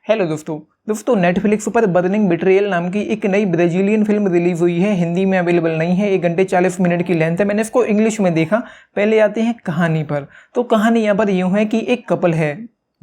Hello दोस्तों Netflix पर burning betrayal नाम की एक नई ब्राजीलियन फिल्म रिलीज हुई है। हिंदी में अवेलेबल नहीं है। 1 घंटे 40 मिनट की लेंथ है। मैंने इसको इंग्लिश में देखा। पहले आते हैं कहानी पर। तो कहानी यहाँ पर यूँ है कि एक कपल है,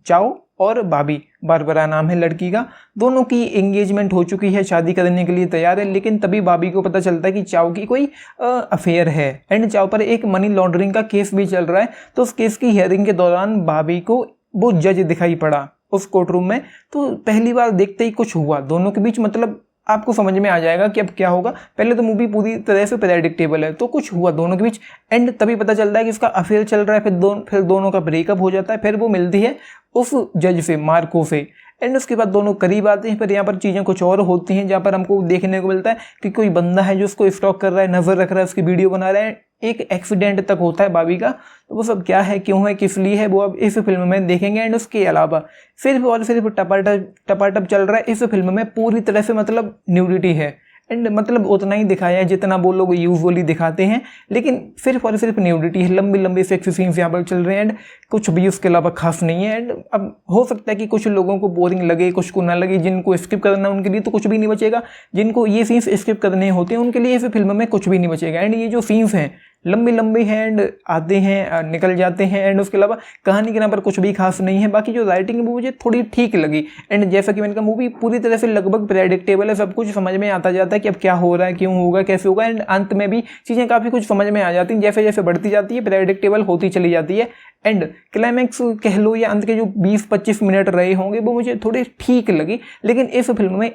चाओ और बाबी, बारबरा नाम है लड़की का। दोनों की एंगेजमेंट हो चुकी है, शादी करने के लिए तैयार है। लेकिन तभी बाबी को पता चलता है कि चाओ की कोई अफेयर है एंड चाओ पर एक मनी लॉन्ड्रिंग का केस भी चल रहा है। तो उस केस की हियरिंग के दौरान बाबी को वो जज दिखाई पड़ा उस कोर्ट रूम में। तो पहली बार देखते ही कुछ हुआ दोनों के बीच, मतलब आपको समझ में आ जाएगा कि अब क्या होगा। पहले तो मूवी पूरी तरह से प्रेडिक्टेबल है, तो कुछ हुआ दोनों के बीच एंड तभी पता चलता है कि इसका अफेयर चल रहा है। फिर दोनों का ब्रेकअप हो जाता है। फिर वो मिलती है उस जज से, मार्को से, एंड उसके बाद दोनों करीब आते हैं। फिर यहाँ पर चीज़ें कुछ और होती हैं, जहाँ पर हमको देखने को मिलता है कि कोई बंदा है जो उसको स्टॉक कर रहा है, नजर रख रहा है, उसकी वीडियो बना रहा है। एक एक्सीडेंट तक होता है बाबी का। तो वो सब क्या है, क्यों है, किस लिए है, वो अब इस फिल्म में देखेंगे। एंड उसके अलावा सिर्फ और सिर्फ टपाटप चल रहा है इस फिल्म में। पूरी तरह से मतलब न्यूडिटी है एंड मतलब उतना ही दिखाया है जितना वो लोग यूजुअली दिखाते हैं, लेकिन सिर्फ और सिर्फ न्यूडिटी है। लंबी लंबी सेक्सी सीन्स यहाँ पर चल रहे हैं एंड कुछ भी उसके अलावा खास नहीं है। एंड अब हो सकता है कि कुछ लोगों को बोरिंग लगे, कुछ को ना लगे। जिनको स्किप करना है उनके लिए तो कुछ भी नहीं बचेगा। जिनको ये सीन्स स्किप करने होते हैं उनके लिए इस फिल्म में कुछ भी नहीं बचेगा। एंड ये जो सीन्स हैं लंबी लंबी हैं एंड आते हैं निकल जाते हैं। एंड उसके अलावा कहानी के नाम पर कुछ भी खास नहीं है। बाकी जो राइटिंग है वो मुझे थोड़ी ठीक लगी। एंड जैसा कि मैंने कहा, मूवी पूरी तरह से लगभग प्रेडिक्टेबल है। सब कुछ समझ में आता जाता है कि अब क्या हो रहा है, क्यों होगा, कैसे होगा। एंड अंत में भी चीज़ें काफ़ी कुछ समझ में आ जाती हैं। जैसे जैसे बढ़ती जाती है प्रेडिक्टेबल होती चली जाती है। एंड क्लाइमैक्स कह लो या अंत के जो 20-25 मिनट रहे होंगे वो मुझे थोड़े ठीक लगी। लेकिन इस फिल्म में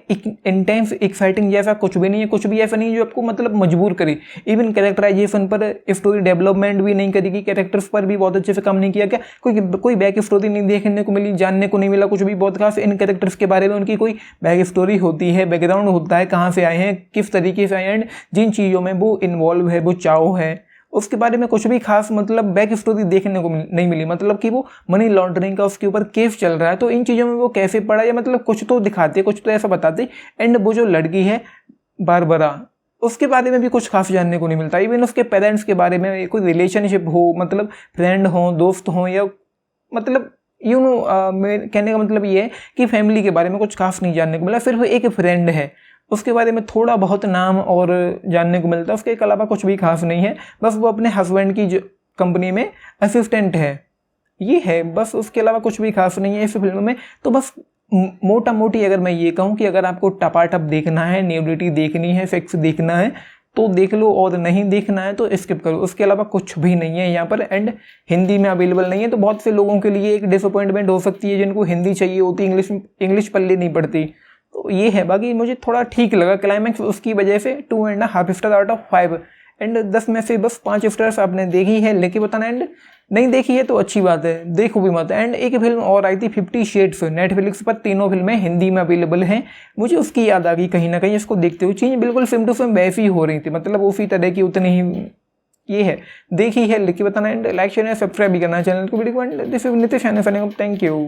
इंटेंस एक्साइटिंग जैसा कुछ भी नहीं है। कुछ भी ऐसा नहीं है जो आपको मतलब मजबूर करे। इवन कैरेक्टराइजेशन पर, स्टोरी डेवलपमेंट भी नहीं करेगी, कैरेक्टर्स पर भी बहुत अच्छे से काम नहीं किया गया। कोई बैक स्टोरी नहीं देखने को मिली, जानने को नहीं मिला कुछ भी बहुत खास इन कैरेक्टर्स के बारे में। उनकी कोई बैक स्टोरी होती है, बैकग्राउंड होता है, कहाँ से आए हैं, किस तरीके से आए हैं, एंड जिन चीज़ों में वो इन्वॉल्व है, वो चाओ है, उसके बारे में कुछ भी खास मतलब बैक स्टोरी देखने को नहीं मिली। मतलब कि वो मनी लॉन्ड्रिंग का उसके ऊपर केस चल रहा है, तो इन चीज़ों में वो कैसे पड़ा, या मतलब कुछ तो दिखाते, कुछ तो ऐसा बताते। एंड वो जो लड़की है बारबरा, उसके बारे में भी कुछ खास जानने को नहीं मिलता। इवन उसके पेरेंट्स के बारे में, कोई रिलेशनशिप हो, मतलब फ्रेंड हो, दोस्त हो, या मतलब मेरे कहने का मतलब ये है कि फैमिली के बारे में कुछ खास नहीं जानने को मिला। सिर्फ एक फ्रेंड है, उसके बारे में थोड़ा बहुत नाम और जानने को मिलता है। उसके अलावा कुछ भी खास नहीं है। बस वो अपने हस्बैंड की जो कंपनी में असिस्टेंट है, ये है बस। उसके अलावा कुछ भी खास नहीं है इस फिल्म में। तो बस मोटा मोटी अगर मैं ये कहूँ कि अगर आपको टपाटप देखना है, न्यूडिटी देखनी है, सेक्स देखना है तो देख लो, और नहीं देखना है तो स्किप करो। उसके अलावा कुछ भी नहीं है यहाँ पर। एंड हिंदी में अवेलेबल नहीं है, तो बहुत से लोगों के लिए एक डिसअपॉइंटमेंट हो सकती है जिनको हिंदी चाहिए होती, इंग्लिश पल्ले नहीं पड़ती। तो ये है। बाकी मुझे थोड़ा ठीक लगा क्लाइमैक्स, उसकी वजह से 2.5 स्टार आउट ऑफ 5। एंड 10 में से बस 5 स्टार्स आपने देखी है लेके बताना। एंड नहीं देखी है तो अच्छी बात है, देखो भी मत। एंड एक फिल्म और आई थी 50 शेड्स, नेटफ्लिक्स पर। तीनों फिल्में हिंदी में अवेलेबल हैं। मुझे उसकी याद आ गई कहीं ना कहीं इसको देखते हुए। चीज़ बिल्कुल सेम टू सेम वैसी ही हो रही थी, मतलब उसी तरह की, उतनी ही ये है। देखी है लिख के बताना। एंड लाइक शेयर सब्सक्राइब भी करना चैनल को, वीडियो को। And this is Nitish, thank you.